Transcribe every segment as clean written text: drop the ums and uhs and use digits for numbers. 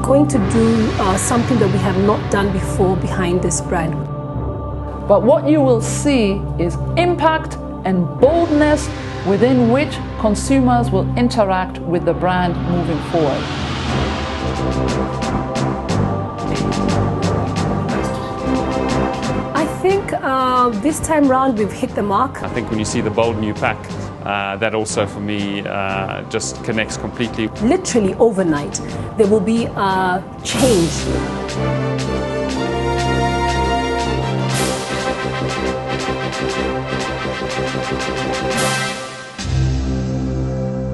going to do something that we have not done before behind this brand. But what you will see is impact and boldness within which consumers will interact with the brand moving forward. I think this time round we've hit the mark. I think when you see the bold new pack, that also for me just connects completely. Literally overnight, there will be a change.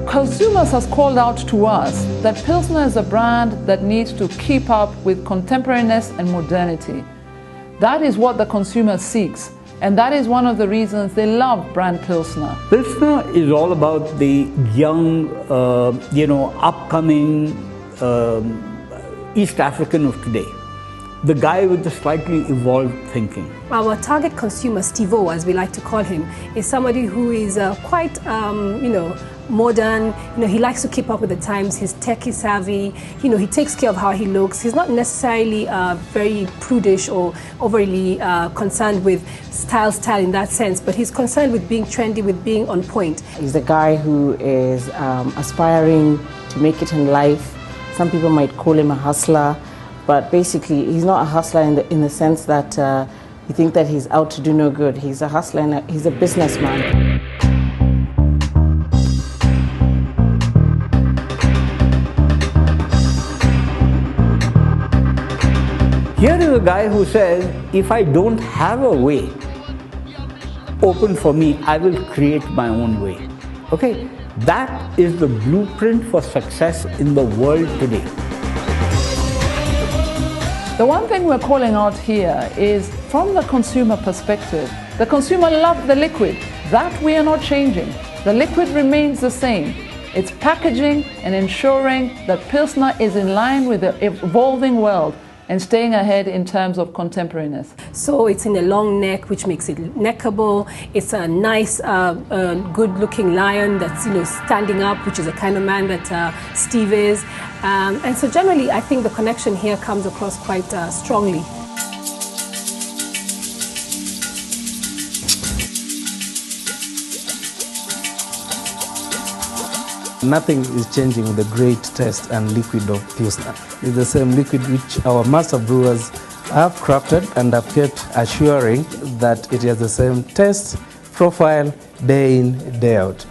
Consumers has called out to us that Pilsner is a brand that needs to keep up with contemporariness and modernity. That is what the consumer seeks, and that is one of the reasons they love brand Pilsner. Pilsner is all about the young, upcoming East African of today. The guy with the slightly evolved thinking. Our target consumer, Steve-O, as we like to call him, is somebody who is quite, modern. He likes to keep up with the times. He's techie savvy. He takes care of how he looks. He's not necessarily very prudish or overly concerned with style in that sense, but he's concerned with being trendy, with being on point. He's a guy who is aspiring to make it in life. Some people might call him a hustler, but basically he's not a hustler in the sense that you think that he's out to do no good. He's a hustler and he's a businessman. Here is a guy who says, if I don't have a way open for me, I will create my own way. Okay, that is the blueprint for success in the world today. The one thing we're calling out here is from the consumer perspective. The consumer loved the liquid. That we are not changing. The liquid remains the same. It's packaging and ensuring that Pilsner is in line with the evolving world and staying ahead in terms of contemporariness. So it's in a long neck, which makes it neckable. It's a nice, good-looking lion that's standing up, which is the kind of man that Steve is. And so generally, I think the connection here comes across quite strongly. Nothing is changing with the great taste and liquid of Pilsner. It's the same liquid which our master brewers have crafted and have kept assuring that it has the same taste profile day in, day out.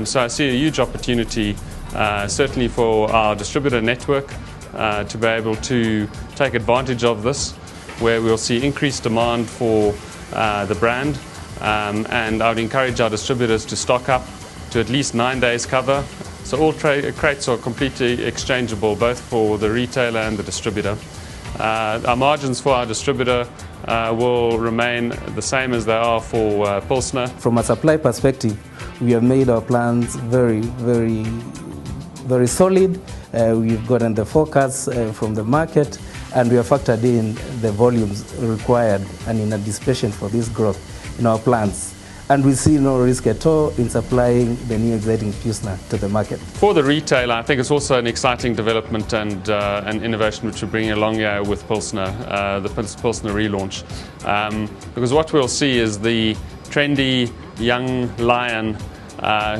So I see a huge opportunity, certainly for our distributor network, to be able to take advantage of this, where we'll see increased demand for the brand. And I would encourage our distributors to stock up to at least 9 days cover. So all crates are completely exchangeable, both for the retailer and the distributor. Our margins for our distributor will remain the same as they are for Pilsner. From a supply perspective, we have made our plans very, very, very solid. We've gotten the forecasts from the market, and we have factored in the volumes required and in anticipation for this growth in our plans. And we see no risk at all in supplying the new exciting Pilsner to the market. For the retailer, I think it's also an exciting development and an innovation which we're bringing along here with Pilsner, the Pilsner relaunch. Because what we'll see is the trendy young lion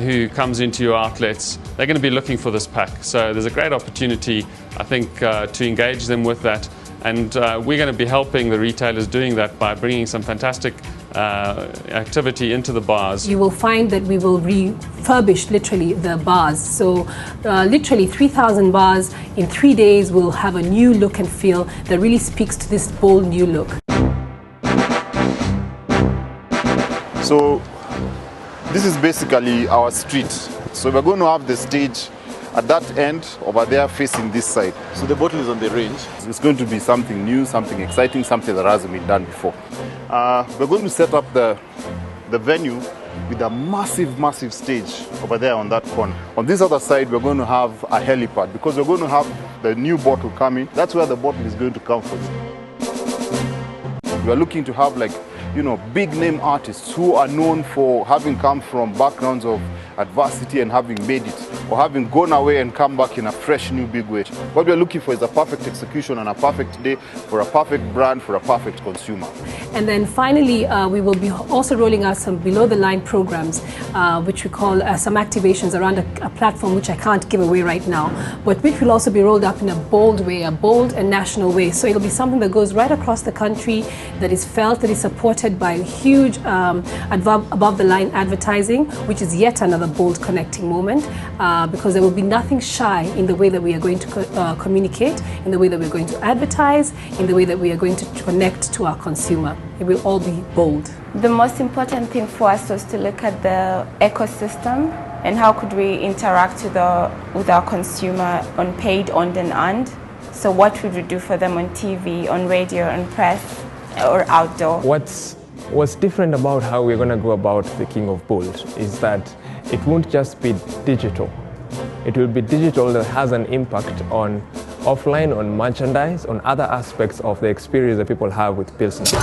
who comes into your outlets. They're going to be looking for this pack. So there's a great opportunity, I think, to engage them with that. And we're going to be helping the retailers doing that by bringing some fantastic activity into the bars. You will find that we will refurbish literally the bars. So literally 3,000 bars in 3 days will have a new look and feel that really speaks to this bold new look. So this is basically our street. So we're going to have the stage at that end over there facing this side. So the bottle is on the range. It's going to be something new, something exciting, something that hasn't been done before. We're going to set up the venue with a massive stage over there on that corner. On this other side, we're going to have a helipad because we're going to have the new bottle coming. That's where the bottle is going to come from. We're looking to have big name artists who are known for having come from backgrounds of adversity and having made it, or having gone away and come back in a fresh new big way. What we're looking for is a perfect execution on a perfect day for a perfect brand, for a perfect consumer. And then finally, we will be also rolling out some below-the-line programs, which we call some activations around a platform which I can't give away right now, but which will also be rolled up in a bold way, a bold and national way. So it'll be something that goes right across the country, that is felt, that is supported by huge above-the-line advertising, which is yet another bold connecting moment, because there will be nothing shy in the way that we are going to communicate, in the way that we're going to advertise, in the way that we are going to connect to our consumer. It will all be bold. The most important thing for us was to look at the ecosystem and how could we interact with our consumer on paid, owned and earned. So what would we do for them on TV, on radio, on press or outdoor? What's different about how we're going to go about the King of Bold is that it won't just be digital. It will be digital that has an impact on offline, on merchandise, on other aspects of the experience that people have with Pilsner.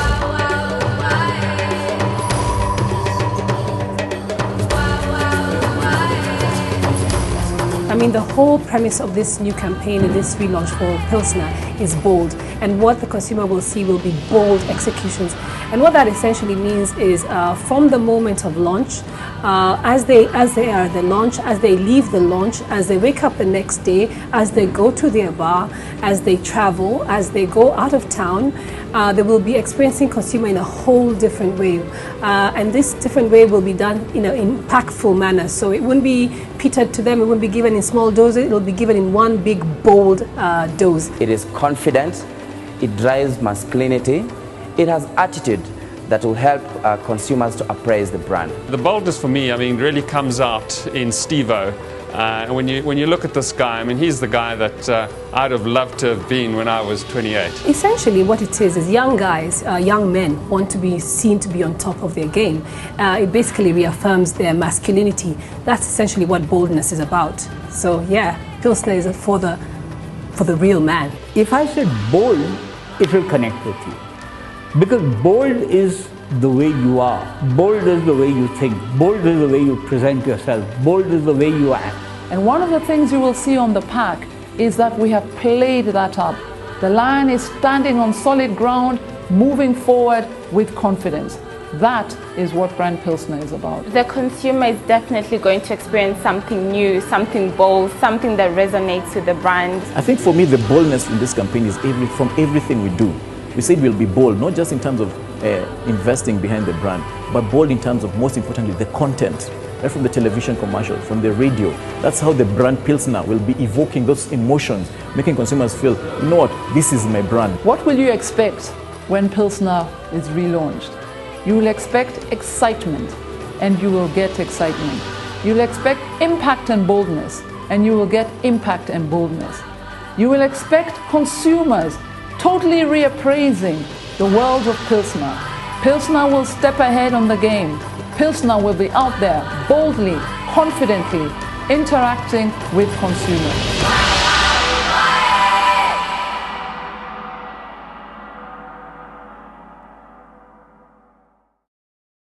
I mean, the whole premise of this new campaign and this relaunch for Pilsner is bold. And what the consumer will see will be bold executions. And what that essentially means is from the moment of launch, as they are at the launch, as they leave the launch, as they wake up the next day, as they go to their bar, as they travel, as they go out of town, they will be experiencing consumer in a whole different way. And this different way will be done in an impactful manner. So it wouldn't be petered to them, it wouldn't be given in small doses, it will be given in one big, bold dose. It is confident, it drives masculinity, it has attitude that will help consumers to appraise the brand. The boldness for me, I mean, really comes out in Steve-O. When you look at this guy, I mean, he's the guy that I'd have loved to have been when I was 28. Essentially what it is young guys, young men want to be seen to be on top of their game. It basically reaffirms their masculinity. That's essentially what boldness is about. So yeah, Pilsner is for the real man. If I said bold, it will connect with you. Because bold is the way you are. Bold is the way you think. Bold is the way you present yourself. Bold is the way you act. And one of the things you will see on the pack is that we have played that up. The lion is standing on solid ground, moving forward with confidence. That is what brand Pilsner is about. The consumer is definitely going to experience something new, something bold, something that resonates with the brand. I think for me the boldness in this campaign is from everything we do. We said we'll be bold, not just in terms of investing behind the brand, but bold in terms of, most importantly, the content. Right from the television commercial, from the radio. That's how the brand Pilsner will be evoking those emotions, making consumers feel, you know what, this is my brand. What will you expect when Pilsner is relaunched? You will expect excitement, and you will get excitement. You will expect impact and boldness, and you will get impact and boldness. You will expect consumers totally reappraising the world of Pilsner. Pilsner will step ahead on the game. Pilsner will be out there boldly, confidently interacting with consumers.